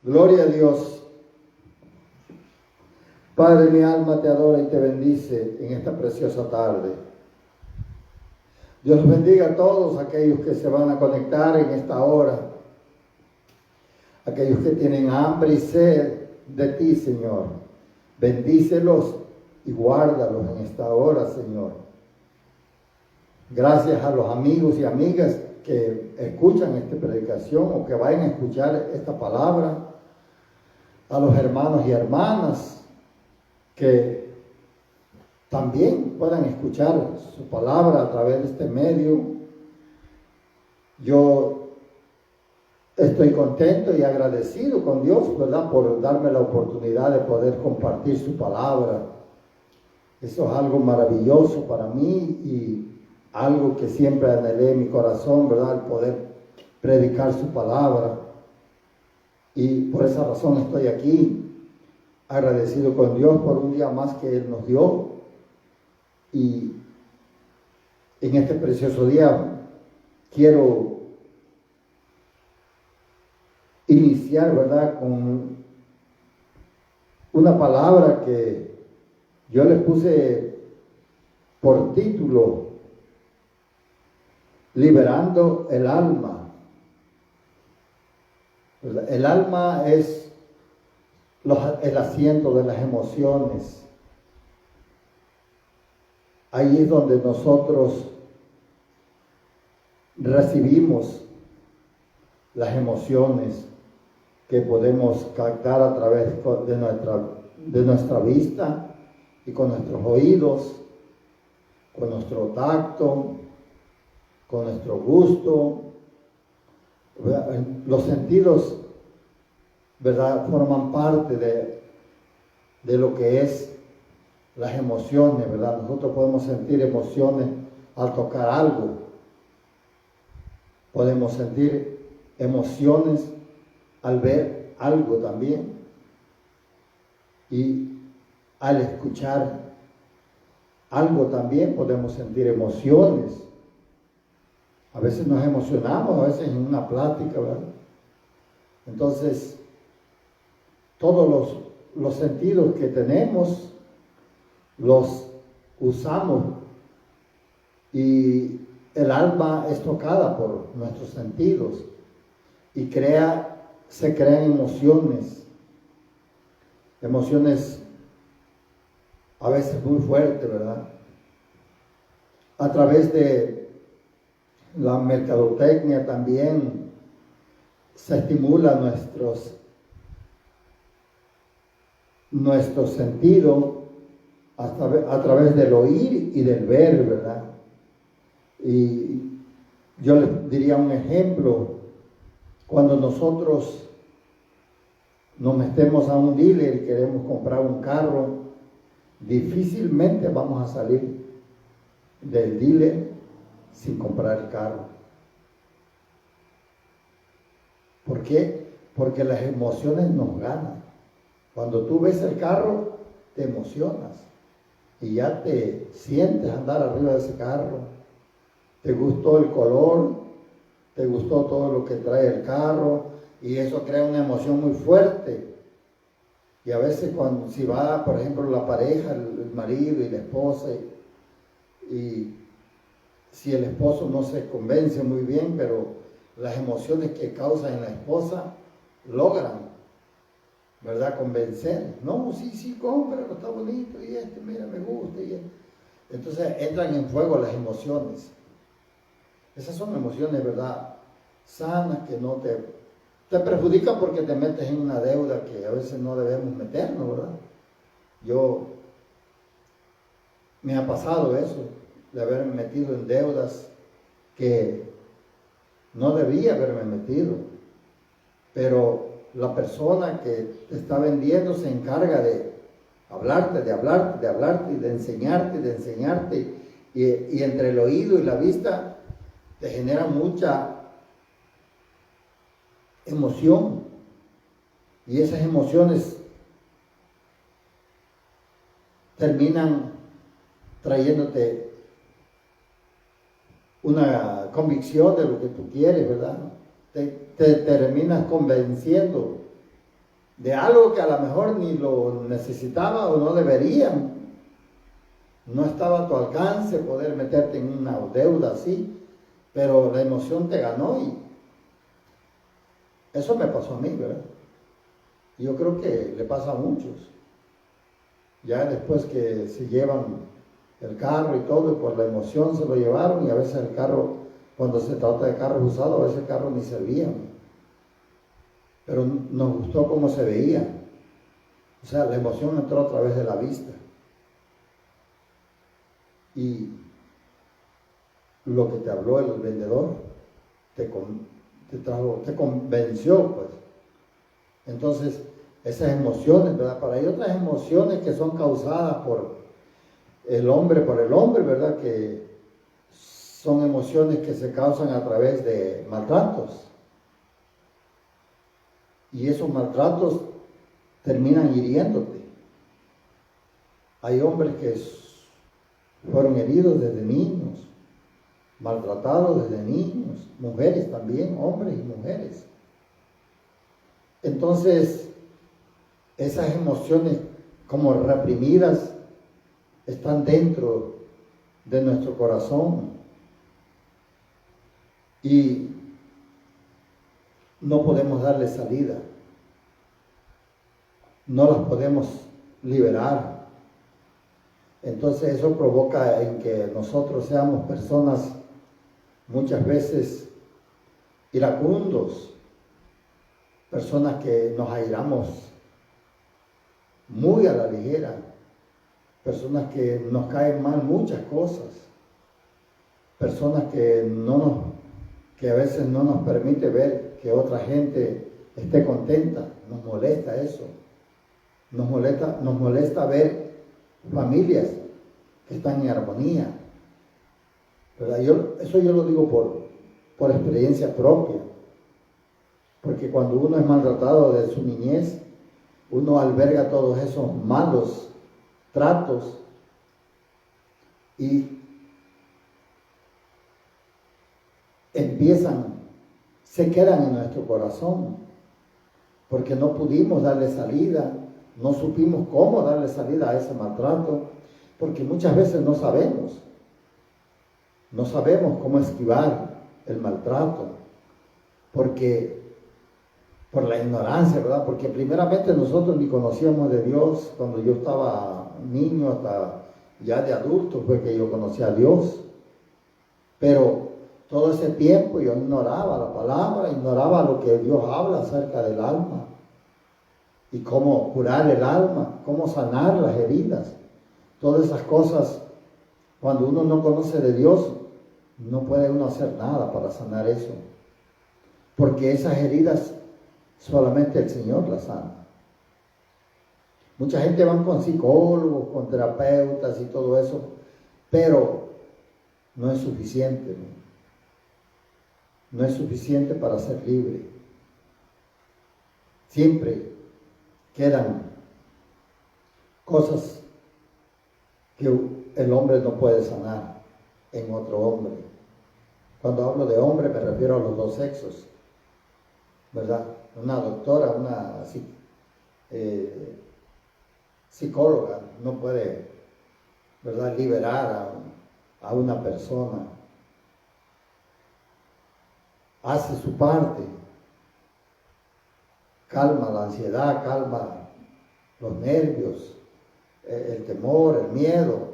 Gloria a Dios. Padre, mi alma te adora y te bendice en esta preciosa tarde. Dios los bendiga a todos aquellos que se van a conectar en esta hora. Aquellos que tienen hambre y sed de ti, Señor. Bendícelos y guárdalos en esta hora, Señor. Gracias a los amigos y amigas que escuchan esta predicación o que vayan a escuchar esta palabra. A los hermanos y hermanas que también puedan escuchar su palabra a través de este medio. Yo estoy contento y agradecido con Dios, ¿verdad?, por darme la oportunidad de poder compartir su palabra. Eso es algo maravilloso para mí y algo que siempre anhelé en mi corazón, ¿verdad?, el poder predicar su palabra. Y por esa razón estoy aquí, agradecido con Dios por un día más que Él nos dio. Y en este precioso día quiero iniciar, ¿verdad?, con una palabra que yo le puse por título: liberando el alma. El alma es el asiento de las emociones. Ahí es donde nosotros recibimos las emociones que podemos captar a través de nuestra vista y con nuestros oídos, con nuestro tacto, con nuestro gusto. Los sentidos, ¿verdad?, forman parte de lo que es las emociones, ¿verdad? Nosotros podemos sentir emociones al tocar algo. Podemos sentir emociones al ver algo también. Y al escuchar algo también podemos sentir emociones. A veces nos emocionamos, a veces en una plática, ¿verdad? Entonces, todos los sentidos que tenemos los usamos y el alma es tocada por nuestros sentidos y se crean emociones a veces muy fuertes, ¿verdad? A través de la mercadotecnia también se estimula nuestro sentido a través del oír y del ver, ¿verdad? Y yo les diría un ejemplo: cuando nosotros nos metemos a un dealer y queremos comprar un carro, difícilmente vamos a salir del dealer sin comprar el carro. ¿Por qué? Porque las emociones nos ganan. Cuando tú ves el carro, te emocionas y ya te sientes andar arriba de ese carro. Te gustó el color, te gustó todo lo que trae el carro y eso crea una emoción muy fuerte. Y a veces si va, por ejemplo, la pareja, el marido y la esposa, y si el esposo no se convence muy bien, pero las emociones que causa en la esposa logran, ¿verdad?, convencer. No, sí, cómpralo, está bonito, y mira, me gusta. Entonces entran en fuego las emociones. Esas son emociones, ¿verdad?, sanas, que no te perjudican porque te metes en una deuda que a veces no debemos meternos, ¿verdad? Me ha pasado eso, de haberme metido en deudas que no debía haberme metido. Pero la persona que te está vendiendo se encarga de hablarte y de enseñarte. Y entre el oído y la vista te genera mucha emoción. Y esas emociones terminan trayéndote una convicción de lo que tú quieres, ¿verdad? Te terminas convenciendo de algo que a lo mejor ni lo necesitaba o no deberían. No estaba a tu alcance poder meterte en una deuda así, pero la emoción te ganó y eso me pasó a mí, ¿verdad? Yo creo que le pasa a muchos. Ya después que se llevan el carro y todo, y por la emoción se lo llevaron, y a veces el carro, cuando se trata de carros usados, a veces el carro ni servían. Pero nos gustó cómo se veía. O sea, la emoción entró a través de la vista. Y lo que te habló el vendedor te convenció, pues. Entonces, esas emociones, ¿verdad? Pero hay otras emociones que son causadas por el hombre, ¿verdad? Que son emociones que se causan a través de maltratos. Y esos maltratos terminan hiriéndote. Hay hombres que fueron heridos desde niños, maltratados desde niños, mujeres también, hombres y mujeres. Entonces, esas emociones como reprimidas están dentro de nuestro corazón y no podemos darle salida, no las podemos liberar. Entonces eso provoca en que nosotros seamos personas muchas veces iracundos, personas que nos airamos muy a la ligera, personas que nos caen mal muchas cosas, personas que a veces no nos permite ver que otra gente esté contenta. Nos molesta eso, nos molesta ver familias que están en armonía, ¿verdad? Eso yo lo digo por experiencia propia, porque cuando uno es maltratado de su niñez, uno alberga todos esos malos tratos y se quedan en nuestro corazón, porque no pudimos darle salida, no supimos cómo darle salida a ese maltrato, porque muchas veces no sabemos cómo esquivar el maltrato, porque por la ignorancia, ¿verdad? Porque primeramente nosotros ni conocíamos de Dios. Cuando yo estaba niño, hasta ya de adulto fue que yo conocí a Dios, pero todo ese tiempo yo ignoraba la palabra, ignoraba lo que Dios habla acerca del alma y cómo curar el alma, cómo sanar las heridas. Todas esas cosas, cuando uno no conoce de Dios, no puede uno hacer nada para sanar eso, porque esas heridas solamente el Señor las sana. Mucha gente va con psicólogos, con terapeutas y todo eso, pero no es suficiente, ¿no? No es suficiente para ser libre. Siempre quedan cosas que el hombre no puede sanar en otro hombre. Cuando hablo de hombre me refiero a los dos sexos, ¿verdad? Una doctora, una psicóloga no puede, ¿verdad?, liberar a una persona. Hace su parte, calma la ansiedad, calma los nervios, el temor, el miedo,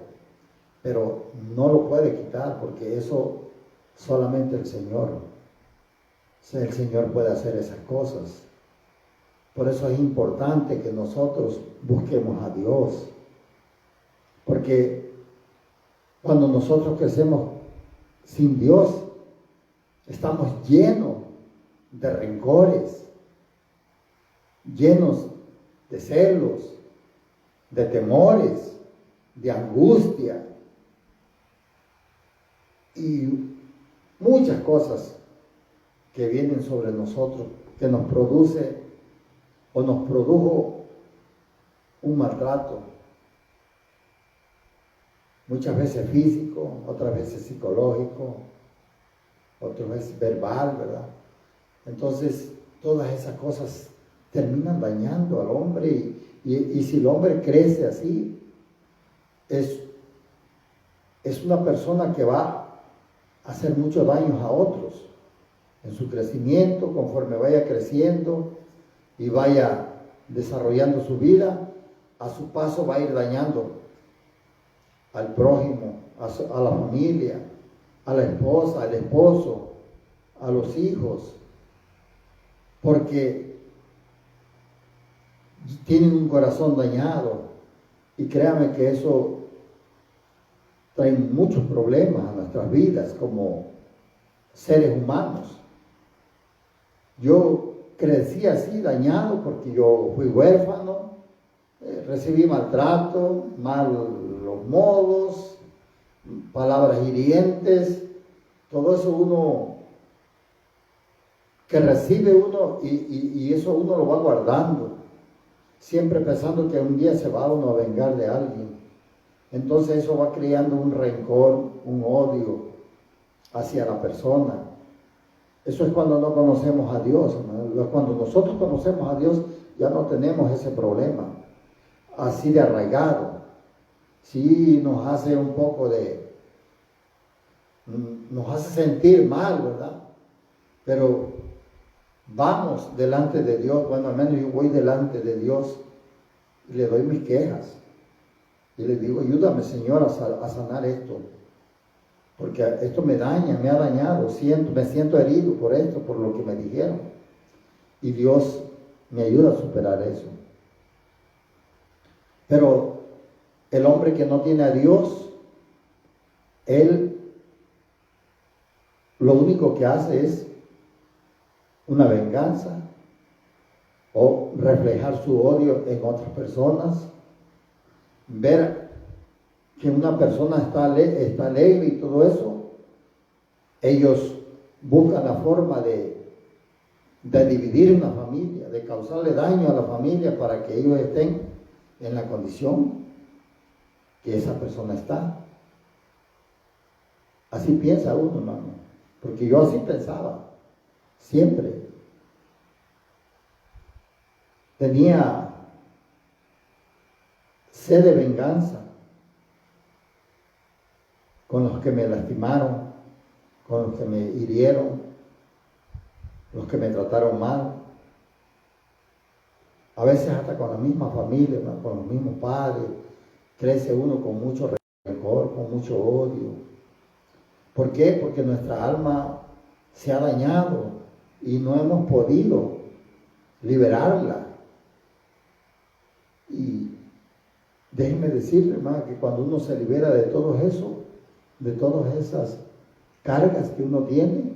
pero no lo puede quitar, porque eso solamente el Señor puede hacer esas cosas. Por eso es importante que nosotros busquemos a Dios, porque cuando nosotros crecemos sin Dios, estamos llenos de rencores, llenos de celos, de temores, de angustia y muchas cosas que vienen sobre nosotros, que nos produce o nos produjo un maltrato, muchas veces físico, otras veces psicológico, otras veces verbal, ¿verdad? Entonces, todas esas cosas terminan dañando al hombre y si el hombre crece así, es una persona que va a hacer muchos daños a otros en su crecimiento, conforme vaya creciendo y vaya desarrollando su vida, a su paso va a ir dañando al prójimo, a la familia, a la esposa, al esposo, a los hijos, porque tienen un corazón dañado y créame que eso trae muchos problemas a nuestras vidas como seres humanos. Yo crecí así dañado porque yo fui huérfano, recibí maltrato, malos modos, palabras hirientes, todo eso uno que recibe uno y eso uno lo va guardando, siempre pensando que un día se va uno a vengar de alguien. Entonces eso va creando un rencor, un odio hacia la persona. Eso es cuando no conocemos a Dios, ¿no? Cuando nosotros conocemos a Dios ya no tenemos ese problema así de arraigado. Sí nos hace un poco nos hace sentir mal, ¿verdad? Pero vamos delante de Dios, bueno, al menos yo voy delante de Dios y le doy mis quejas. Y le digo, ayúdame, Señor, a sanar esto. Porque esto me daña, me ha dañado, me siento herido por esto, por lo que me dijeron. Y Dios me ayuda a superar eso. Pero el hombre que no tiene a Dios, él lo único que hace es una venganza o reflejar su odio en otras personas, ver que una persona está alegre y todo eso, ellos buscan la forma de dividir una familia, de causarle daño a la familia para que ellos estén en la condición que esa persona está. Así piensa uno, hermano, porque yo así pensaba, siempre. Tenía sed de venganza con los que me lastimaron, con los que me hirieron, los que me trataron mal. A veces hasta con la misma familia, ¿no? Con los mismos padres, crece uno con mucho rencor, con mucho odio. ¿Por qué? Porque nuestra alma se ha dañado y no hemos podido liberarla. Y déjenme decirle, hermano, que cuando uno se libera de todo eso, de todas esas cargas que uno tiene,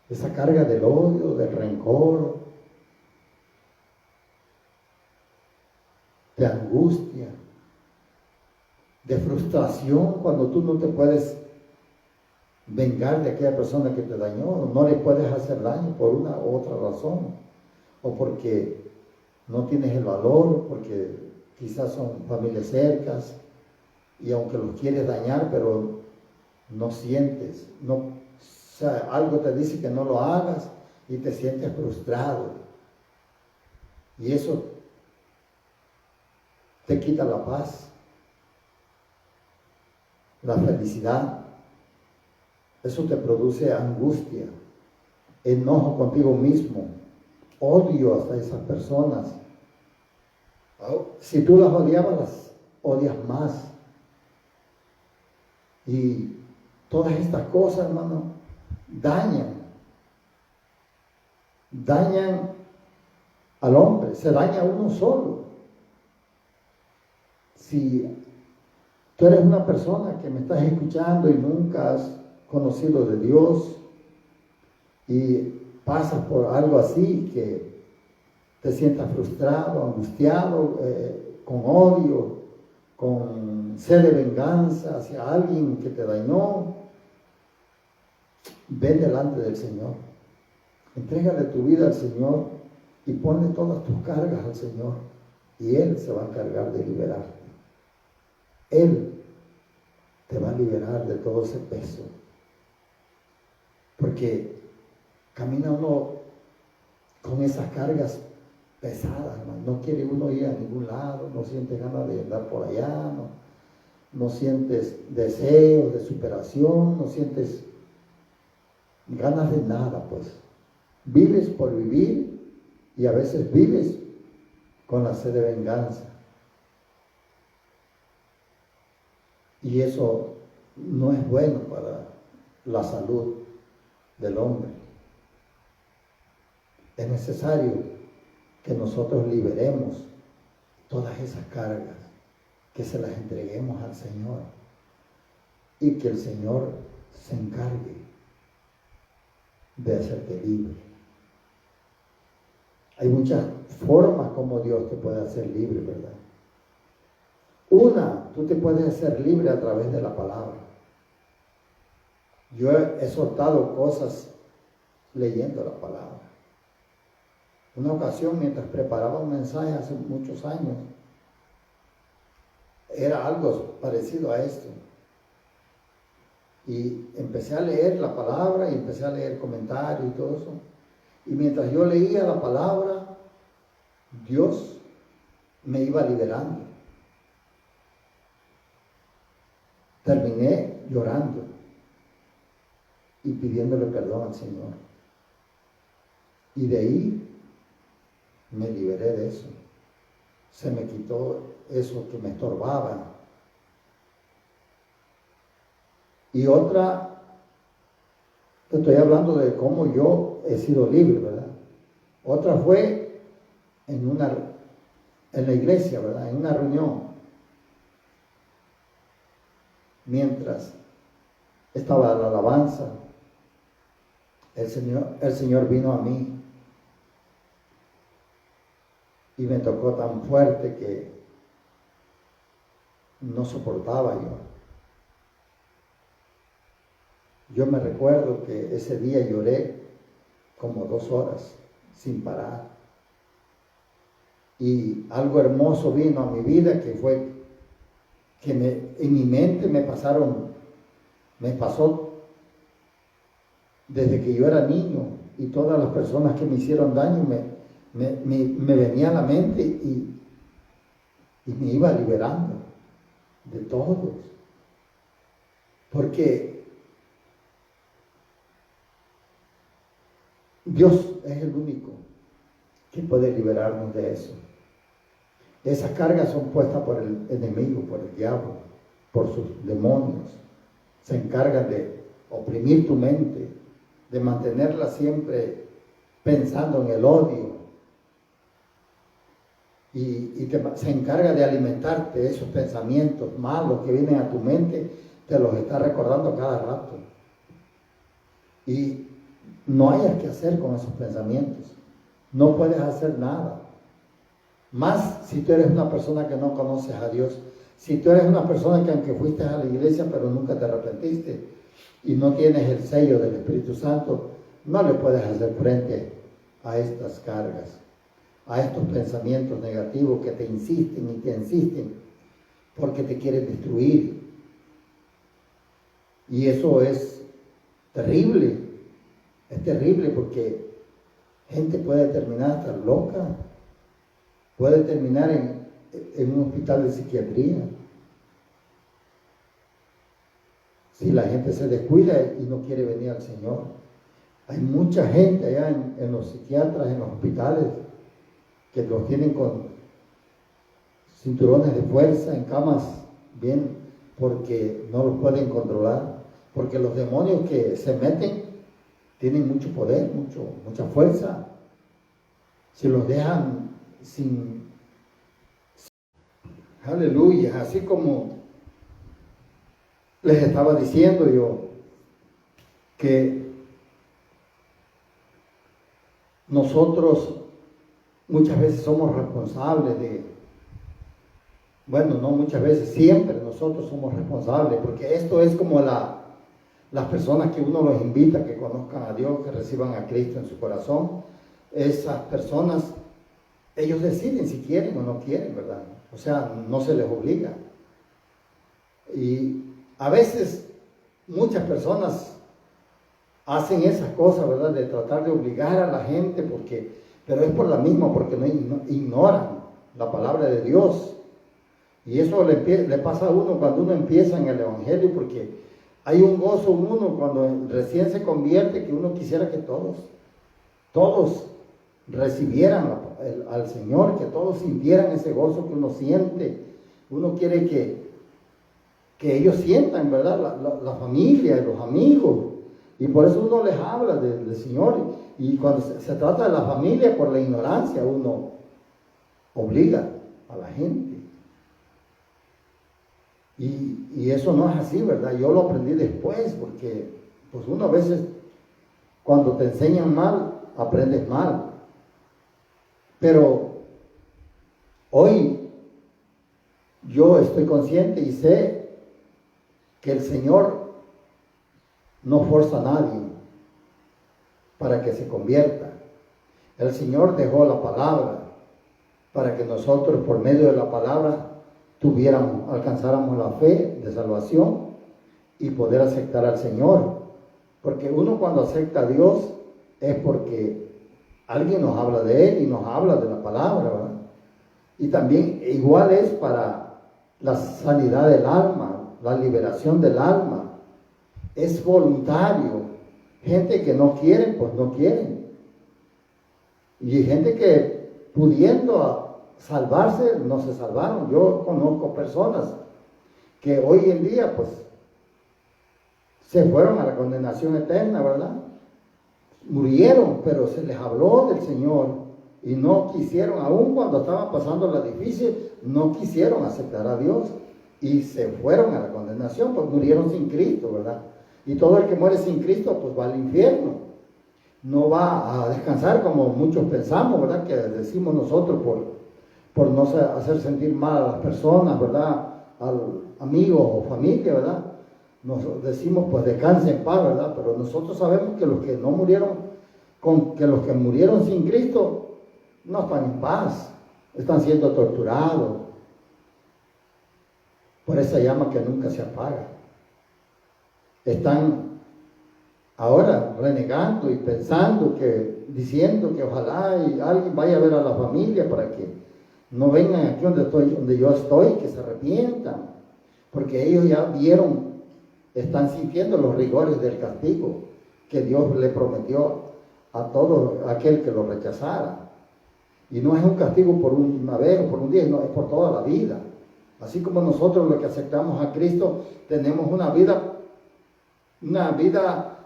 esa carga del odio, del rencor, de angustia, de frustración, cuando tú no te puedes vengar de aquella persona que te dañó, no le puedes hacer daño por una u otra razón, o porque no tienes el valor, porque quizás son familias cercas, y aunque los quieres dañar, pero no sientes, o sea, algo te dice que no lo hagas y te sientes frustrado. Y eso te quita la paz, la felicidad. Eso te produce angustia, enojo contigo mismo, odio hacia esas personas. Si tú las odiabas, las odias más. Y todas estas cosas, hermano, dañan al hombre, se daña a uno solo. Si tú eres una persona que me estás escuchando y nunca has conocido de Dios y pasas por algo así, que te sientas frustrado, angustiado, con odio, con sed de venganza hacia alguien que te dañó, ven delante del Señor, entrégale tu vida al Señor y ponle todas tus cargas al Señor y Él se va a encargar de liberarte. Él te va a liberar de todo ese peso, porque camina uno con esas cargas pesada, hermano. No quiere uno ir a ningún lado, no sientes ganas de andar por allá, no sientes deseos de superación, no sientes ganas de nada, pues. Vives por vivir y a veces vives con la sed de venganza. Y eso no es bueno para la salud del hombre. Es necesario que nosotros liberemos todas esas cargas, que se las entreguemos al Señor y que el Señor se encargue de hacerte libre. Hay muchas formas como Dios te puede hacer libre, ¿verdad? Una, tú te puedes hacer libre a través de la palabra. Yo he soltado cosas leyendo la palabra. Una ocasión, mientras preparaba un mensaje hace muchos años, era algo parecido a esto. Y empecé a leer la palabra y empecé a leer comentarios y todo eso. Y mientras yo leía la palabra, Dios me iba liberando. Terminé llorando y pidiéndole perdón al Señor. Y de ahí me liberé de eso. Se me quitó eso que me estorbaba. Y otra, te estoy hablando de cómo yo he sido libre, ¿verdad? Otra fue en la iglesia, ¿verdad? En una reunión. Mientras estaba la alabanza, el Señor vino a mí y me tocó tan fuerte que no soportaba yo. Yo me recuerdo que ese día lloré como 2 horas sin parar. Y algo hermoso vino a mi vida, que fue que en mi mente me pasó desde que yo era niño, y todas las personas que me hicieron daño me venía a la mente y me iba liberando de todos. Porque Dios es el único que puede liberarnos de eso. Esas cargas son puestas por el enemigo, por el diablo, por sus demonios. Se encargan de oprimir tu mente, de mantenerla siempre pensando en el odio. Y se encarga de alimentarte esos pensamientos malos que vienen a tu mente, te los está recordando cada rato. Y no hayas que hacer con esos pensamientos. No puedes hacer nada. Más si tú eres una persona que no conoces a Dios. Si tú eres una persona que aunque fuiste a la iglesia pero nunca te arrepentiste y no tienes el sello del Espíritu Santo, no le puedes hacer frente a estas cargas, a estos pensamientos negativos que te insisten y te insisten porque te quieren destruir. Y eso es terrible. Es terrible porque gente puede terminar hasta loca, puede terminar en un hospital de psiquiatría. Si la gente se descuida y no quiere venir al Señor. Hay mucha gente allá en los psiquiatras, en los hospitales, que los tienen con cinturones de fuerza, en camas, bien, porque no los pueden controlar. Porque los demonios que se meten tienen mucho poder, mucha fuerza. Si los dejan sin aleluya, así como les estaba diciendo yo, que nosotros muchas veces somos responsables no muchas veces, siempre nosotros somos responsables, porque esto es como las personas que uno los invita a que conozcan a Dios, que reciban a Cristo en su corazón. Esas personas, ellos deciden si quieren o no quieren, ¿verdad? O sea, no se les obliga. Y a veces muchas personas hacen esas cosas, ¿verdad? De tratar de obligar a la gente porque pero es por la misma, porque no ignoran la palabra de Dios. Y eso le pasa a uno cuando uno empieza en el Evangelio, porque hay un gozo en uno cuando recién se convierte, que uno quisiera que todos recibieran al Señor, que todos sintieran ese gozo que uno siente. Uno quiere que ellos sientan, ¿verdad? La familia, los amigos. Y por eso uno les habla del Señor. Y cuando se trata de la familia, por la ignorancia, uno obliga a la gente. Y eso no es así, ¿verdad? Yo lo aprendí después, porque pues uno a veces, cuando te enseñan mal, aprendes mal. Pero hoy yo estoy consciente y sé que el Señor no fuerza a nadie para que se convierta. El Señor dejó la palabra para que nosotros, por medio de la palabra, alcanzáramos la fe de salvación y poder aceptar al Señor. Porque uno, cuando acepta a Dios, es porque alguien nos habla de Él y nos habla de la palabra, ¿verdad? Y también igual es para la sanidad del alma, la liberación del alma. Es voluntario. Gente que no quiere, pues no quieren. Y gente que, pudiendo salvarse, no se salvaron. Yo conozco personas que hoy en día, pues, se fueron a la condenación eterna, ¿verdad? Murieron, pero se les habló del Señor y no quisieron, aun cuando estaban pasando la difícil, no quisieron aceptar a Dios y se fueron a la condenación, pues murieron sin Cristo, ¿verdad? Y todo el que muere sin Cristo, pues va al infierno. No va a descansar como muchos pensamos, ¿verdad? Que decimos nosotros por no hacer sentir mal a las personas, ¿verdad? Al amigo o familia, ¿verdad? Nos decimos, pues descanse en paz, ¿verdad? Pero nosotros sabemos que los que no murieron, que los que murieron sin Cristo, no están en paz, están siendo torturados por esa llama que nunca se apaga. Están ahora renegando y pensando diciendo que ojalá y alguien vaya a ver a la familia para que no vengan aquí donde yo estoy, que se arrepientan, porque ellos ya están sintiendo los rigores del castigo que Dios le prometió a todo aquel que lo rechazara. Y no es un castigo por una vez o por un día, no, es por toda la vida. Así como nosotros los que aceptamos a Cristo tenemos una vida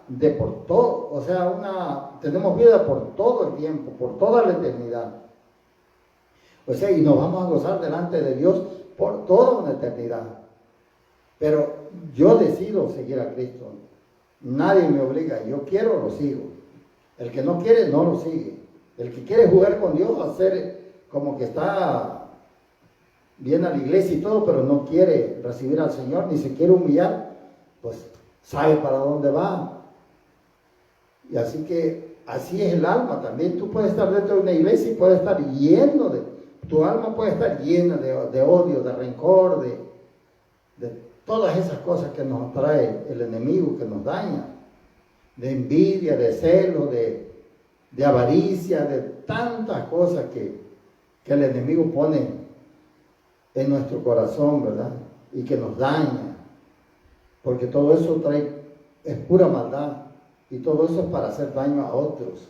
de por todo, o sea, tenemos vida por todo el tiempo, por toda la eternidad. O sea, y nos vamos a gozar delante de Dios por toda una eternidad. Pero yo decido seguir a Cristo. Nadie me obliga. Yo quiero, lo sigo. El que no quiere, no lo sigue. El que quiere jugar con Dios, hacer como que está bien a la iglesia y todo, pero no quiere recibir al Señor, ni se quiere humillar, pues sabe para dónde va. Y así es el alma también. Tú puedes estar dentro de una iglesia y puedes estar tu alma puede estar llena de odio, de rencor, de todas esas cosas que nos trae el enemigo, que nos daña, de envidia, de celo, de avaricia, de tantas cosas que el enemigo pone en nuestro corazón, ¿verdad? Y que nos daña, porque todo eso es pura maldad, y todo eso es para hacer daño a otros.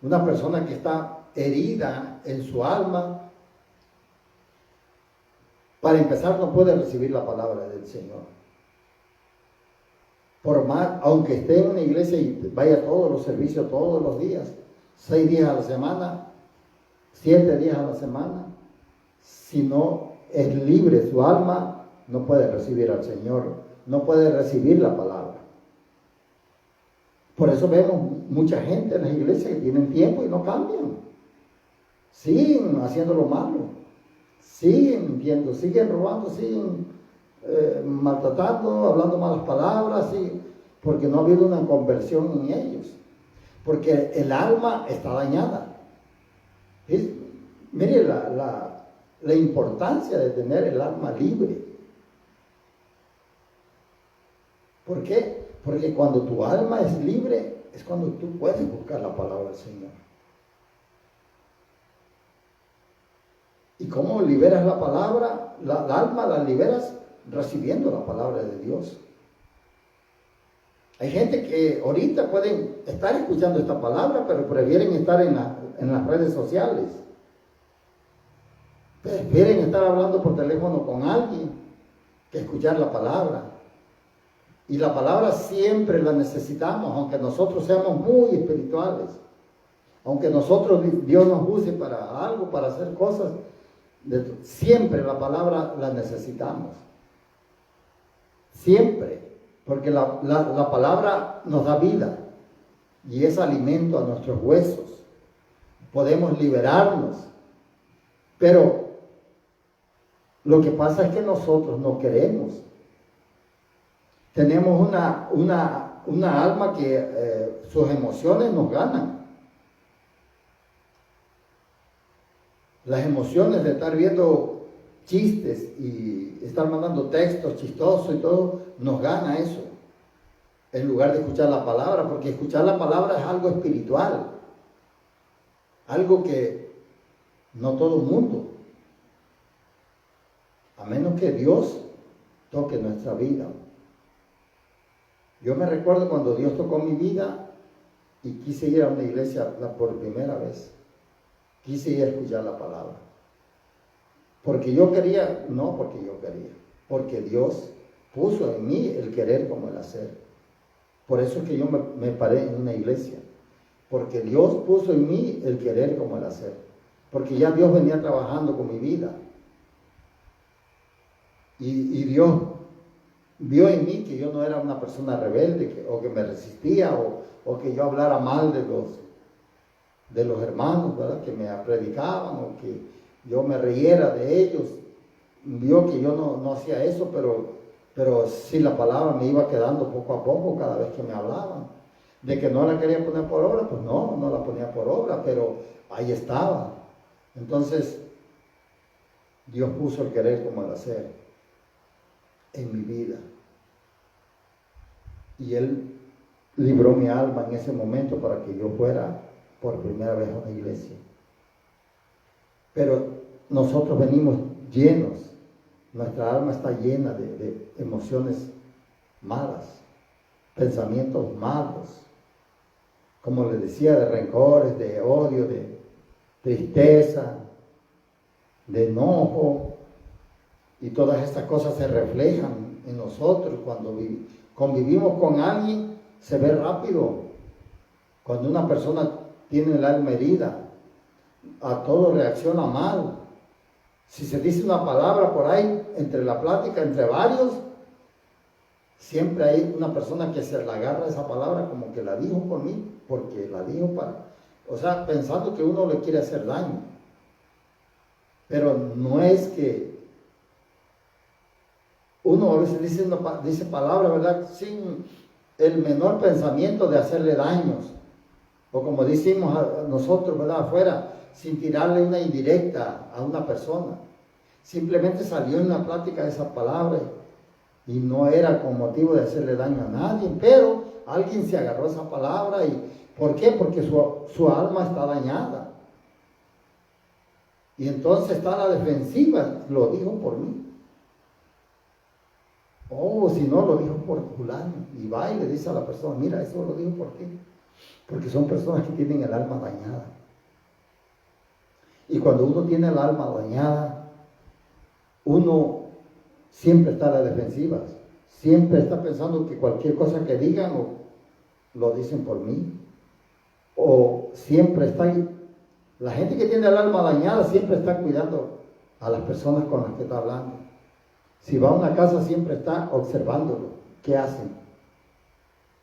Una persona que está herida en su alma, para empezar, no puede recibir la palabra del Señor. Por más, aunque esté en una iglesia y vaya a todos los servicios todos los días, 6 días a la semana, 7 días a la semana, si no es libre su alma, no puede recibir al Señor, no puede recibir la palabra. Por eso vemos mucha gente en las iglesias que tienen tiempo y no cambian. Siguen haciendo lo malo. Siguen mintiendo, siguen robando, siguen maltratando, hablando malas palabras, porque no ha habido una conversión en ellos. Porque el alma está dañada. Mire la importancia de tener el alma libre. ¿Por qué? Porque cuando tu alma es libre, es cuando tú puedes buscar la palabra del Señor. ¿Y cómo liberas la palabra? La alma la liberas recibiendo la palabra de Dios. Hay gente que ahorita pueden estar escuchando esta palabra, pero prefieren estar en las redes sociales. Prefieren estar hablando por teléfono con alguien que escuchar la palabra. Y la palabra siempre la necesitamos, aunque nosotros seamos muy espirituales. Aunque nosotros, Dios nos use para algo, para hacer cosas, siempre la palabra la necesitamos. Siempre. Porque la palabra nos da vida y es alimento a nuestros huesos. Podemos liberarnos. Pero lo que pasa es que nosotros no queremos. Tenemos una alma que sus emociones nos ganan. Las emociones de estar viendo chistes y estar mandando textos chistosos y todo, nos gana eso. En lugar de escuchar la palabra, porque escuchar la palabra es algo espiritual. Algo que no todo el mundo. A menos que Dios toque nuestra vida. Yo me recuerdo cuando Dios tocó mi vida y quise ir a una iglesia por primera vez. Quise ir a escuchar la palabra. Porque yo quería, no porque yo quería, porque Dios puso en mí el querer como el hacer. Por eso es que yo me paré en una iglesia. Porque Dios puso en mí el querer como el hacer. Porque ya Dios venía trabajando con mi vida. Y Dios vio en mí que yo no era una persona rebelde o que me resistía o que yo hablara mal de los hermanos, ¿verdad? Que me predicaban o que yo me riera de ellos. Vio que yo no hacía eso, pero sí la palabra me iba quedando poco a poco cada vez que me hablaban. De que no la quería poner por obra, pues no la ponía por obra, pero ahí estaba. Entonces, Dios puso el querer como el hacer en mi vida. Y Él libró mi alma en ese momento para que yo fuera por primera vez a una iglesia. Pero nosotros venimos llenos, nuestra alma está llena de emociones malas, pensamientos malos, como les decía, de rencores, de odio, de tristeza, de enojo, y todas estas cosas se reflejan en nosotros cuando convivimos con alguien, se ve rápido. Cuando una persona tiene el alma herida, a todo reacciona mal. Si se dice una palabra por ahí, entre la plática, entre varios, siempre hay una persona que se le agarra esa palabra como que la dijo por mí, porque la dijo pensando que uno le quiere hacer daño. Pero no es que uno a veces dice palabras, ¿verdad?, sin el menor pensamiento de hacerle daños. O como decimos nosotros, ¿verdad?, afuera, sin tirarle una indirecta a una persona. Simplemente salió en la plática esa palabra y no era con motivo de hacerle daño a nadie, pero alguien se agarró esa palabra. ¿Y por qué? Porque su alma está dañada. Y entonces está a la defensiva, lo dijo por mí. Si no, lo dijo por fulano. Y va y le dice a la persona, mira, eso lo dijo por ti. Porque son personas que tienen el alma dañada. Y cuando uno tiene el alma dañada, uno siempre está a la defensiva. Siempre está pensando que cualquier cosa que digan lo dicen por mí. O siempre está ahí. La gente que tiene el alma dañada siempre está cuidando a las personas con las que está hablando. Si va a una casa siempre está observándolo. ¿Qué hacen?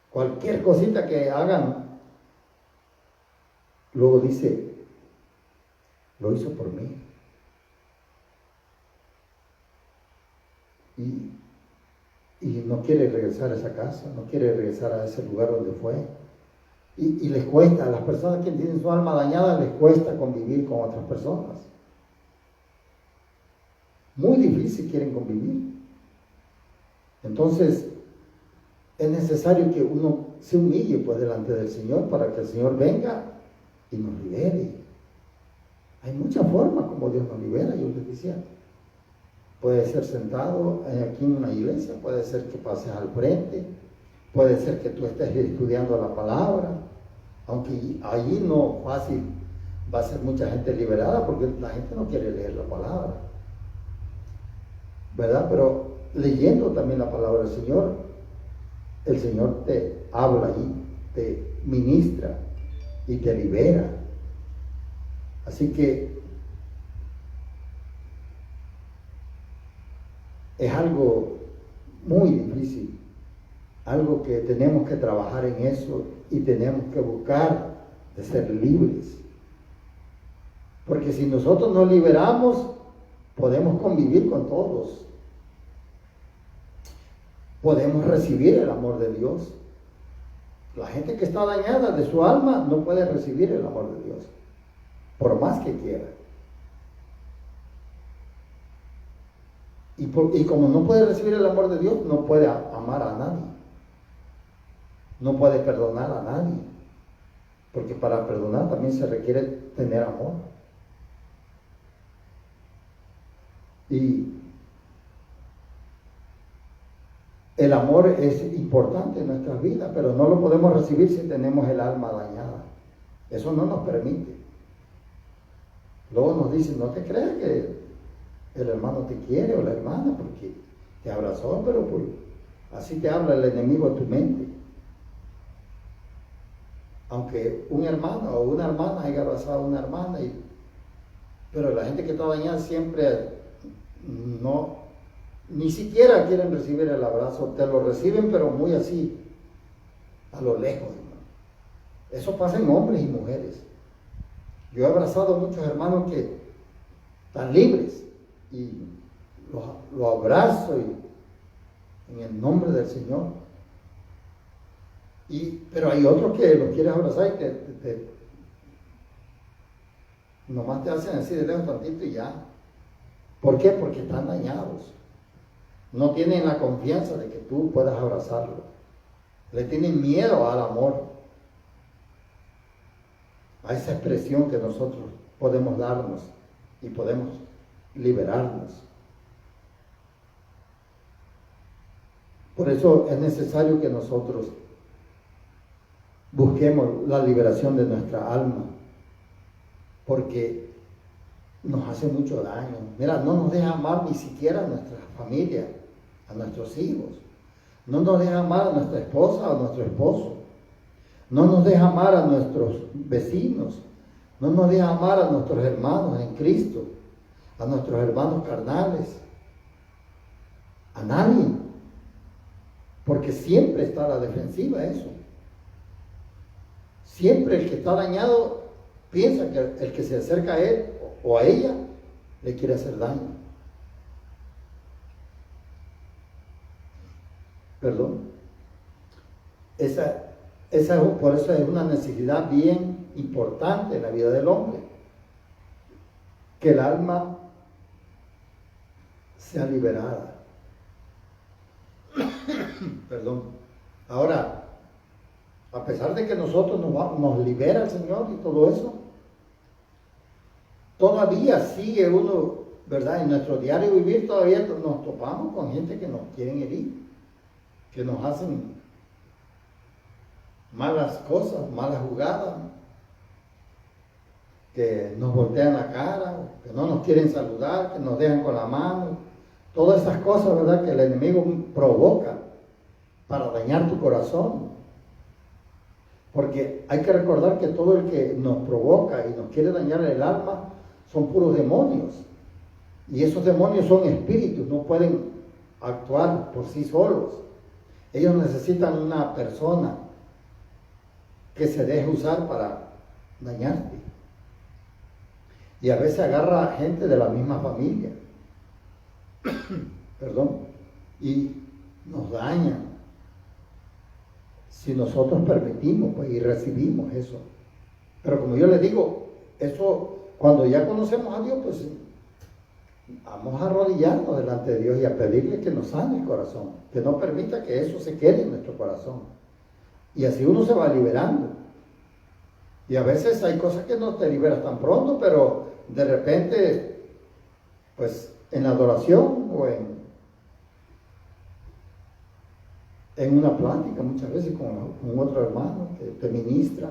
Cualquier cosita que hagan, luego dice, lo hizo por mí. Y no quiere regresar a esa casa, no quiere regresar a ese lugar donde fue. Y les cuesta, a las personas que tienen su alma dañada, les cuesta convivir con otras personas. Muy difícil quieren convivir. Entonces, es necesario que uno se humille pues delante del Señor para que el Señor venga y nos libere. Hay muchas formas como Dios nos libera, yo les decía. Puede ser sentado aquí en una iglesia, puede ser que pases al frente, puede ser que tú estés estudiando la palabra, aunque allí no fácil va a ser mucha gente liberada porque la gente no quiere leer la palabra, ¿verdad? Pero leyendo también la palabra del Señor, el Señor te habla ahí, te ministra y te libera. Así que es algo muy difícil, algo que tenemos que trabajar en eso y tenemos que buscar de ser libres. Porque si nosotros nos liberamos, podemos convivir con todos. Podemos recibir el amor de Dios. La gente que está dañada de su alma no puede recibir el amor de Dios, por más que quiera. Y como no puede recibir el amor de Dios, no puede amar a nadie. No puede perdonar a nadie. Porque para perdonar también se requiere tener amor. Y el amor es importante en nuestras vidas, pero no lo podemos recibir si tenemos el alma dañada. Eso no nos permite. Luego nos dicen, no te creas que el hermano te quiere o la hermana porque te abrazó, pero así te habla el enemigo a tu mente. Aunque un hermano o una hermana haya abrazado a una hermana, pero la gente que está dañada siempre ni siquiera quieren recibir el abrazo, te lo reciben pero muy así, a lo lejos, hermano. Eso pasa en hombres y mujeres. Yo he abrazado a muchos hermanos que están libres y los abrazo en el nombre del Señor. Pero hay otros que los quieres abrazar y nomás te hacen así de lejos tantito y ya. ¿Por qué? Porque están dañados. No tienen la confianza de que tú puedas abrazarlo. Le tienen miedo al amor, a esa expresión que nosotros podemos darnos y podemos liberarnos. Por eso es necesario que nosotros busquemos la liberación de nuestra alma, porque nos hace mucho daño. Mira, no nos deja amar ni siquiera a nuestra familia, a nuestros hijos. No nos deja amar a nuestra esposa o a nuestro esposo. No nos deja amar a nuestros vecinos. No nos deja amar a nuestros hermanos en Cristo, a nuestros hermanos carnales, a nadie. Porque siempre está a la defensiva eso. Siempre el que está dañado piensa que el que se acerca a él o a ella le quiere hacer daño. Perdón. Por eso es una necesidad bien importante en la vida del hombre, que el alma sea liberada. Perdón. Ahora, a pesar de que nosotros nos libera el Señor y todo eso, todavía sigue uno, ¿verdad? En nuestro diario vivir todavía nos topamos con gente que nos quieren herir, que nos hacen malas cosas, malas jugadas, que nos voltean la cara, que no nos quieren saludar, que nos dejan con la mano, todas esas cosas, ¿verdad?, que el enemigo provoca para dañar tu corazón. Porque hay que recordar que todo el que nos provoca y nos quiere dañar el alma son puros demonios. Y esos demonios son espíritus, no pueden actuar por sí solos. Ellos necesitan una persona que se deje usar para dañarte. Y a veces agarra a gente de la misma familia. Perdón. Y nos dañan. Si nosotros permitimos, pues, y recibimos eso. Pero como yo les digo, eso, cuando ya conocemos a Dios, pues vamos a arrodillarnos delante de Dios y a pedirle que nos sane el corazón, que no permita que eso se quede en nuestro corazón. Y así uno se va liberando. Y a veces hay cosas que no te liberas tan pronto, pero de repente, pues en la adoración o en una plática, muchas veces con otro hermano que te ministra,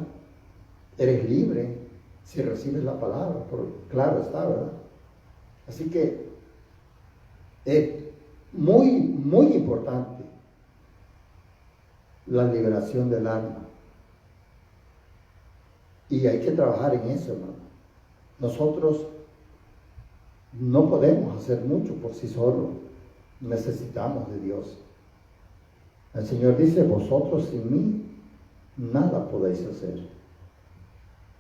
eres libre si recibes la palabra, claro está, ¿verdad? Así que es muy, muy importante la liberación del alma. Y hay que trabajar en eso, hermano. Nosotros no podemos hacer mucho por sí solos. Necesitamos de Dios. El Señor dice, vosotros sin mí nada podéis hacer.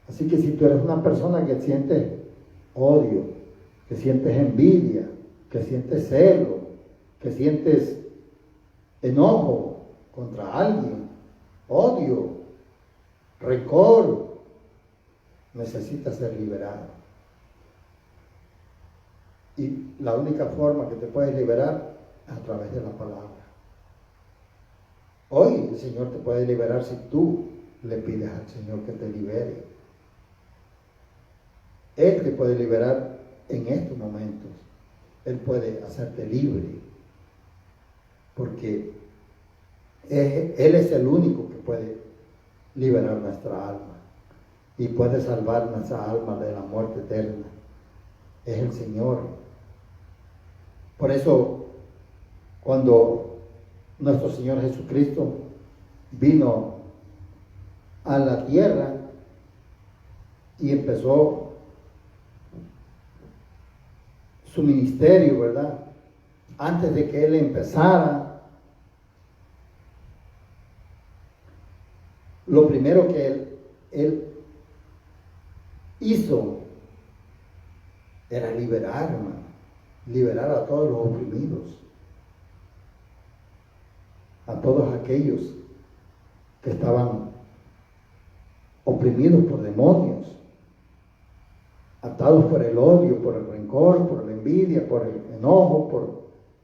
Así que si tú eres una persona que siente odio, que sientes envidia, que sientes celo, que sientes enojo contra alguien, odio, rencor, necesitas ser liberado. Y la única forma que te puedes liberar es a través de la palabra. Hoy el Señor te puede liberar si tú le pides al Señor que te libere. Él te puede liberar en estos momentos. Él puede hacerte libre. Porque Él es el único que puede liberar nuestra alma. Y puede salvar nuestra alma de la muerte eterna. Es el Señor. Por eso, cuando nuestro Señor Jesucristo vino a la tierra y empezó su ministerio, ¿verdad? Antes de que Él empezara, lo primero que Él hizo era liberar, hermano, liberar a todos los oprimidos, a todos aquellos que estaban oprimidos por demonios, atados por el odio, por el rencor, por la envidia, por el enojo,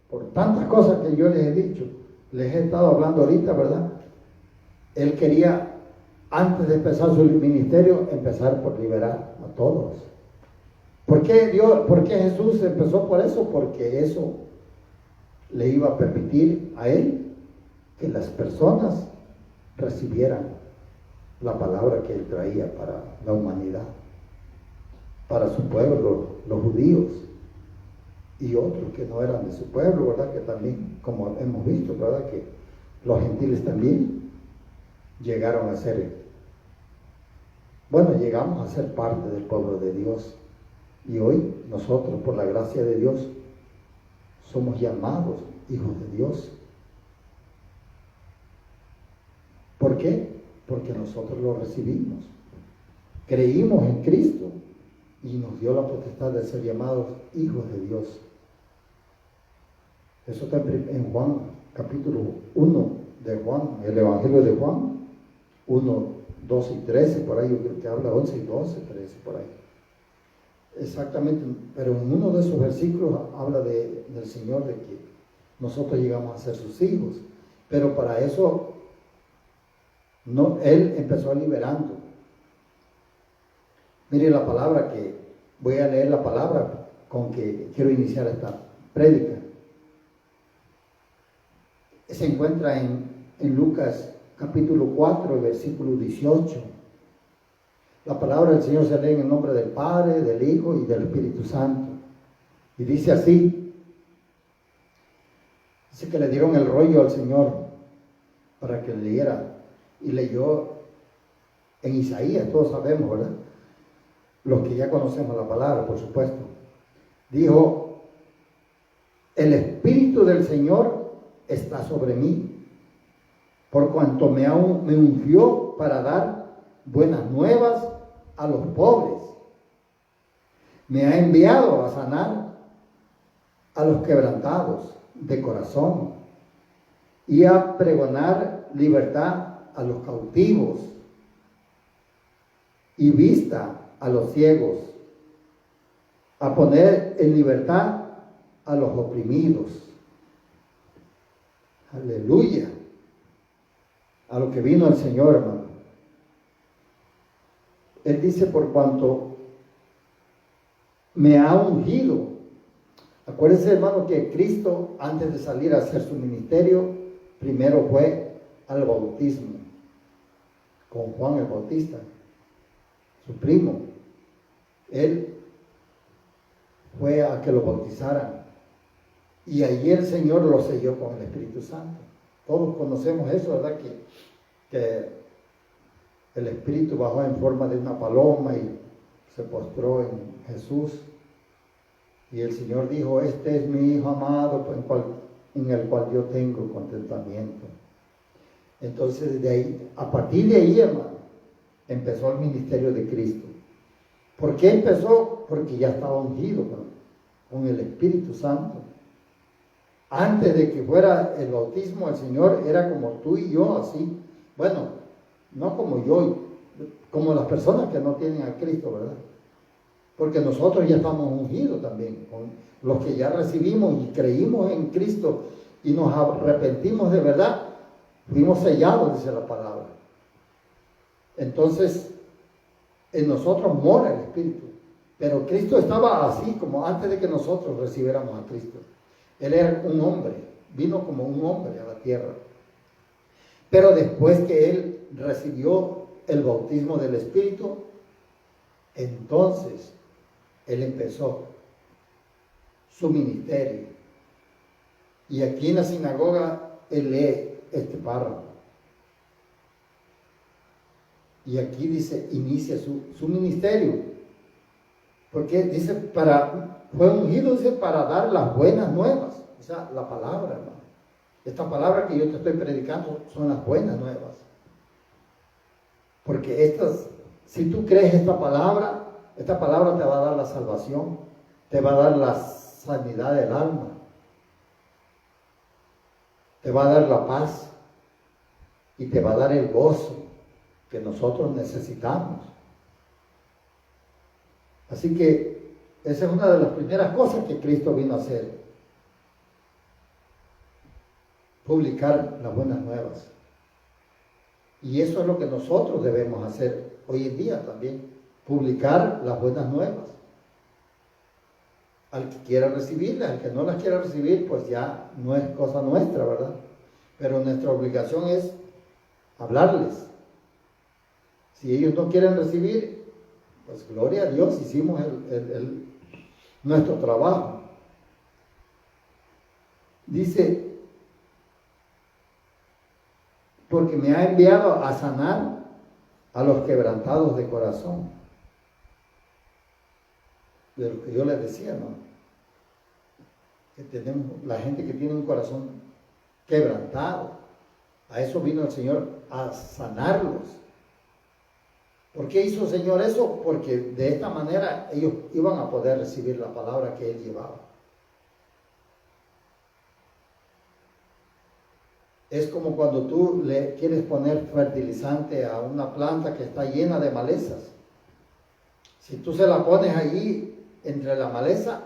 por tantas cosas que yo les he dicho, les he estado hablando ahorita, ¿verdad? Él quería, antes de empezar su ministerio, empezar por liberar a todos. ¿Por qué Jesús empezó por eso? Porque eso le iba a permitir a Él que las personas recibieran la palabra que Él traía para la humanidad, para su pueblo, los judíos, y otros que no eran de su pueblo, ¿verdad? Que también, como hemos visto, ¿verdad? Que los gentiles también llegaron a ser, llegamos a ser parte del pueblo de Dios. Y hoy nosotros, por la gracia de Dios, somos llamados hijos de Dios. ¿Por qué? Porque nosotros lo recibimos. Creímos en Cristo y nos dio la potestad de ser llamados hijos de Dios. Eso está en Juan, capítulo 1 de Juan, el Evangelio de Juan, 1, 12 y 13, por ahí yo creo que habla 11 y 12, 13, por ahí. Exactamente, pero en uno de esos versículos habla del Señor, de que nosotros llegamos a ser sus hijos, pero para eso Él empezó liberando. Mire la palabra que voy a leer, la palabra con que quiero iniciar esta prédica. Se encuentra en Lucas capítulo 4, versículo 18. La palabra del Señor se lee en el nombre del Padre, del Hijo y del Espíritu Santo. Y dice así. Dice que le dieron el rollo al Señor para que leyera. Y leyó en Isaías, todos sabemos, ¿verdad? Los que ya conocemos la palabra, por supuesto. Dijo, el Espíritu del Señor está sobre mí, por cuanto me ungió para dar buenas nuevas a los pobres. Me ha enviado a sanar a los quebrantados de corazón y a pregonar libertad a los cautivos y vista a los ciegos, a poner en libertad a los oprimidos. Aleluya. A lo que vino el Señor, hermano. Él dice, por cuanto me ha ungido. Acuérdense, hermano, que Cristo, antes de salir a hacer su ministerio, primero fue al bautismo con Juan el Bautista, su primo. Él fue a que lo bautizaran. Y allí el Señor lo selló con el Espíritu Santo. Todos conocemos eso, ¿verdad? Que el Espíritu bajó en forma de una paloma y se postró en Jesús. Y el Señor dijo, este es mi Hijo amado, en el cual yo tengo contentamiento. Entonces, de ahí, a partir de ahí, hermano, empezó el ministerio de Cristo. ¿Por qué empezó? Porque ya estaba ungido con el Espíritu Santo. Antes de que fuera el bautismo, el Señor era como tú y yo, así. Bueno, no como yo, como las personas que no tienen a Cristo, ¿verdad? Porque nosotros ya estamos ungidos también, con los que ya recibimos y creímos en Cristo y nos arrepentimos de verdad, fuimos sellados, dice la palabra. Entonces, en nosotros mora el Espíritu. Pero Cristo estaba así, como antes de que nosotros recibiéramos a Cristo. Él era un hombre, vino como un hombre a la tierra. Pero después que Él recibió el bautismo del Espíritu, entonces Él empezó su ministerio. Y aquí en la sinagoga Él lee este párrafo. Y aquí dice, inicia su ministerio. Porque dice, fue ungido, dice, para dar las buenas nuevas. O sea, la palabra, hermano. Esta palabra que yo te estoy predicando son las buenas nuevas. Porque si tú crees esta palabra te va a dar la salvación, te va a dar la sanidad del alma, te va a dar la paz y te va a dar el gozo que nosotros necesitamos. Así que esa es una de las primeras cosas que Cristo vino a hacer. Publicar las buenas nuevas. Y eso es lo que nosotros debemos hacer hoy en día también. Publicar las buenas nuevas. Al que quiera recibirlas, al que no las quiera recibir, pues ya no es cosa nuestra, ¿verdad? Pero nuestra obligación es hablarles. Si ellos no quieren recibir, pues gloria a Dios, hicimos nuestro trabajo. Dice, porque me ha enviado a sanar a los quebrantados de corazón. De lo que yo les decía, ¿no? Que tenemos la gente que tiene un corazón quebrantado. A eso vino el Señor, a sanarlos. ¿Por qué hizo el Señor eso? Porque de esta manera ellos iban a poder recibir la palabra que Él llevaba. Es como cuando tú le quieres poner fertilizante a una planta que está llena de malezas. Si tú se la pones allí entre la maleza,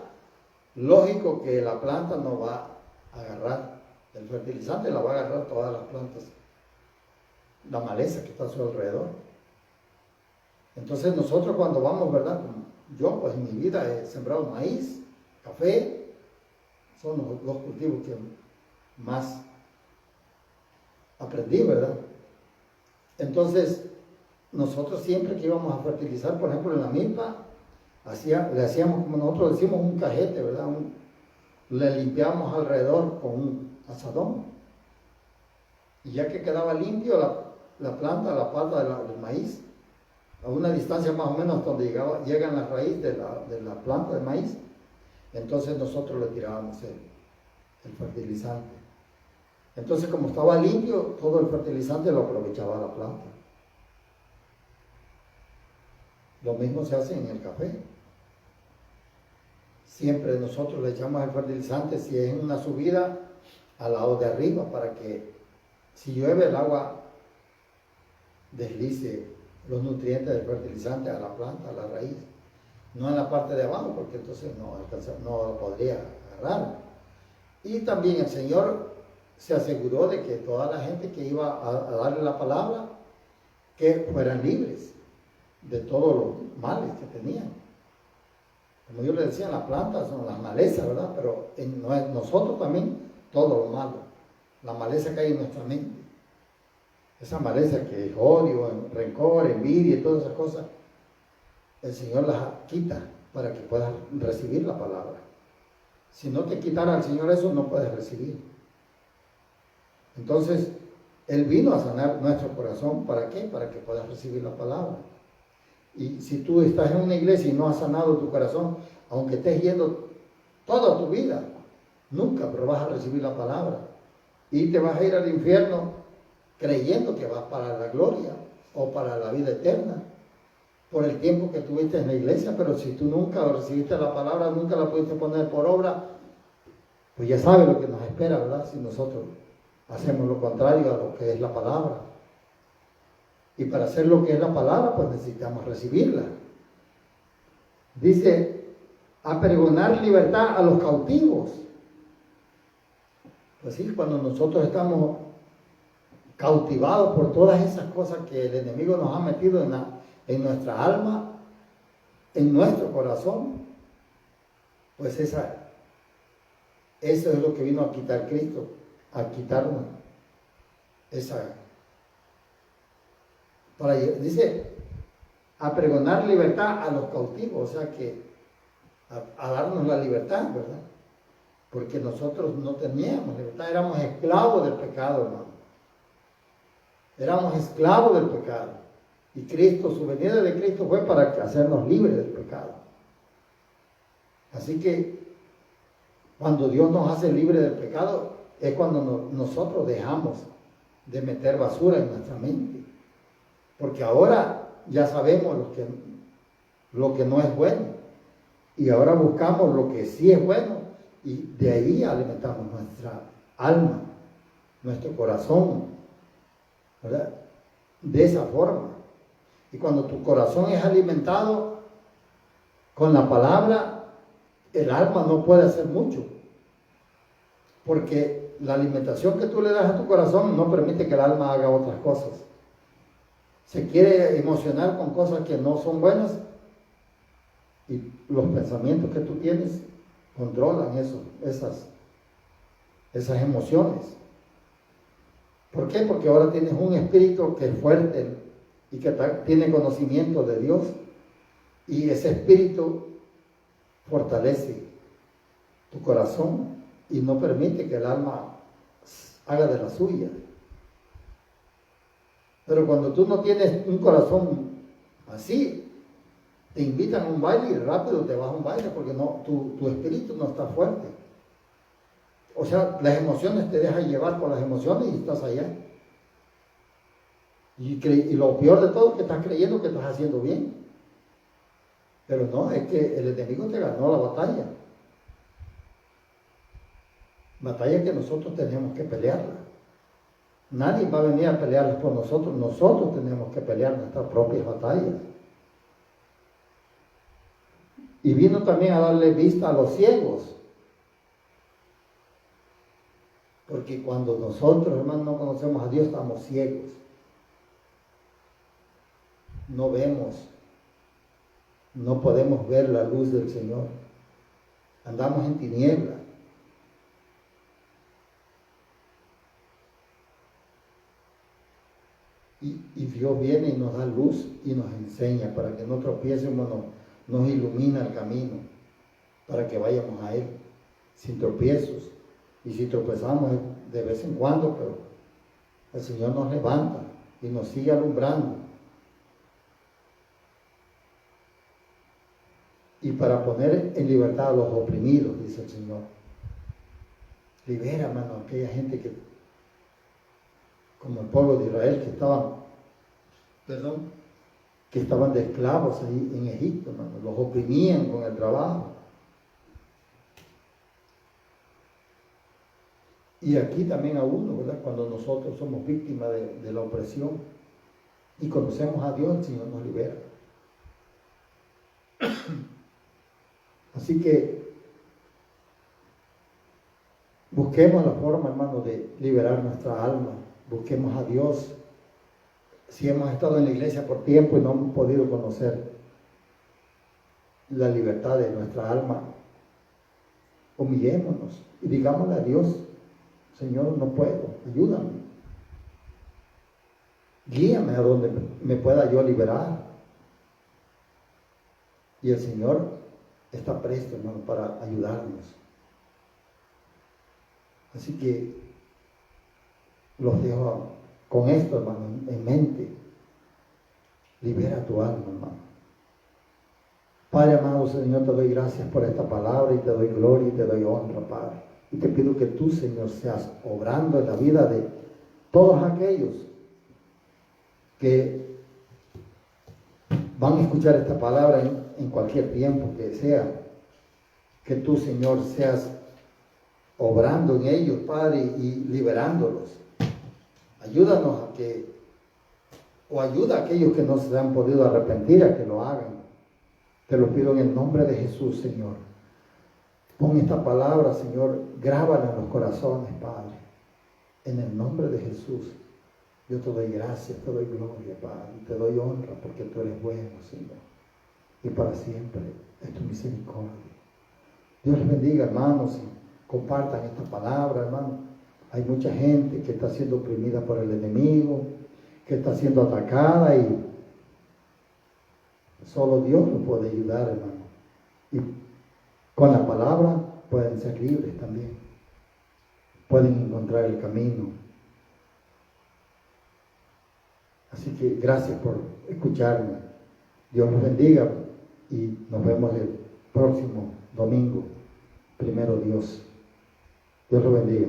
lógico que la planta no va a agarrar. El fertilizante la va a agarrar todas las plantas. La maleza que está a su alrededor. Entonces nosotros cuando vamos, ¿verdad? Yo pues en mi vida he sembrado maíz, café, son los dos cultivos que más aprendí, ¿verdad? Entonces nosotros siempre que íbamos a fertilizar, por ejemplo en la milpa, le hacíamos como nosotros decimos un cajete, ¿verdad? Le limpiamos alrededor con un asadón y ya que quedaba limpio la planta, la palma del maíz, a una distancia más o menos donde llegan las raíces de la planta de maíz, entonces nosotros le tirábamos el fertilizante. Entonces como estaba limpio, todo el fertilizante lo aprovechaba la planta. Lo mismo se hace en el café. Siempre nosotros le echamos el fertilizante, si es en una subida, al lado de arriba, para que si llueve el agua deslice los nutrientes del fertilizante a la planta, a la raíz. No en la parte de abajo, porque entonces no lo podría agarrar. Y también el Señor se aseguró de que toda la gente que iba a darle la palabra, que fueran libres de todos los males que tenían. Como yo le decía, las plantas son las malezas, ¿verdad? Pero en nosotros también todo lo malo, la maleza que hay en nuestra mente. Esa maleza que es odio, rencor, envidia y todas esas cosas, el Señor las quita para que puedas recibir la palabra. Si no te quitara el Señor eso, no puedes recibir. Entonces, Él vino a sanar nuestro corazón. ¿Para qué? Para que puedas recibir la palabra. Y si tú estás en una iglesia y no has sanado tu corazón, aunque estés yendo toda tu vida, nunca pero vas a recibir la palabra. Y te vas a ir al infierno creyendo que vas para la gloria o para la vida eterna por el tiempo que tuviste en la iglesia, pero si tú nunca recibiste la palabra, nunca la pudiste poner por obra, pues ya sabes lo que nos espera, ¿verdad? Si nosotros hacemos lo contrario a lo que es la palabra. Y para hacer lo que es la palabra, pues necesitamos recibirla. Dice, a pregonar libertad a los cautivos. Pues sí, cuando nosotros estamos cautivados por todas esas cosas que el enemigo nos ha metido en nuestra alma, en nuestro corazón, pues eso es lo que vino a quitar Cristo, a quitarnos dice, a pregonar libertad a los cautivos, o sea que a darnos la libertad, ¿verdad? Porque nosotros no teníamos libertad, éramos esclavos del pecado, hermano. Éramos esclavos del pecado. Y Cristo, su venida de Cristo fue para hacernos libres del pecado. Así que cuando Dios nos hace libres del pecado, es cuando nosotros dejamos de meter basura en nuestra mente. Porque ahora ya sabemos lo que no es bueno. Y ahora buscamos lo que sí es bueno. Y de ahí alimentamos nuestra alma, nuestro corazón, ¿verdad? De esa forma. Y cuando tu corazón es alimentado con la palabra, el alma no puede hacer mucho. Porque la alimentación que tú le das a tu corazón no permite que el alma haga otras cosas. Se quiere emocionar con cosas que no son buenas y los pensamientos que tú tienes controlan esas emociones. ¿Por qué? Porque ahora tienes un espíritu que es fuerte y que tiene conocimiento de Dios, y ese espíritu fortalece tu corazón y no permite que el alma haga de la suya. Pero cuando tú no tienes un corazón así, te invitan a un baile y rápido te vas a un baile porque tu espíritu no está fuerte. O sea, las emociones te dejan llevar por las emociones y estás allá. Y lo peor de todo es que estás creyendo que estás haciendo bien. Pero no, es que el enemigo te ganó la batalla. Batalla que nosotros tenemos que pelearla. Nadie va a venir a pelearlas por nosotros. Nosotros tenemos que pelear nuestras propias batallas. Y vino también a darle vista a los ciegos. Porque cuando nosotros, hermanos, no conocemos a Dios, estamos ciegos. No vemos. No podemos ver la luz del Señor. Andamos en tinieblas. Y Dios viene y nos da luz y nos enseña para que no tropiecemos, nos ilumina el camino para que vayamos a Él sin tropiezos. Y si tropezamos de vez en cuando, pero el Señor nos levanta y nos sigue alumbrando. Y para poner en libertad a los oprimidos, dice el Señor. Libera, hermano, a aquella gente que, como el pueblo de Israel, que estaban de esclavos ahí en Egipto, hermano. Los oprimían con el trabajo. Y aquí también a uno, ¿verdad? Cuando nosotros somos víctimas de la opresión y conocemos a Dios, el Señor nos libera. Así que busquemos la forma, hermano, de liberar nuestra alma. Busquemos a Dios. Si hemos estado en la iglesia por tiempo y no hemos podido conocer la libertad de nuestra alma, humillémonos y digámosle a Dios: Señor, no puedo, ayúdame. Guíame a donde me pueda yo liberar. Y el Señor está presto, hermano, para ayudarnos. Así que los dejo con esto, hermano, en mente. Libera tu alma, hermano. Padre amado, Señor, te doy gracias por esta palabra y te doy gloria y te doy honra, Padre. Y te pido que tú, Señor, seas obrando en la vida de todos aquellos que van a escuchar esta palabra en cualquier tiempo que sea. Que tú, Señor, seas obrando en ellos, Padre, y liberándolos. Ayúdanos ayuda a aquellos que no se han podido arrepentir a que lo hagan. Te lo pido en el nombre de Jesús, Señor. Pon esta palabra, Señor, grábala en los corazones, Padre. En el nombre de Jesús. Yo te doy gracias, te doy gloria, Padre. Y te doy honra porque tú eres bueno, Señor. Y para siempre es tu misericordia. Dios les bendiga, hermanos, y compartan esta palabra, hermano. Hay mucha gente que está siendo oprimida por el enemigo, que está siendo atacada, y solo Dios los puede ayudar, hermano. Y con la palabra pueden ser libres también. Pueden encontrar el camino. Así que gracias por escucharme. Dios los bendiga y nos vemos el próximo domingo. Primero Dios. Dios los bendiga.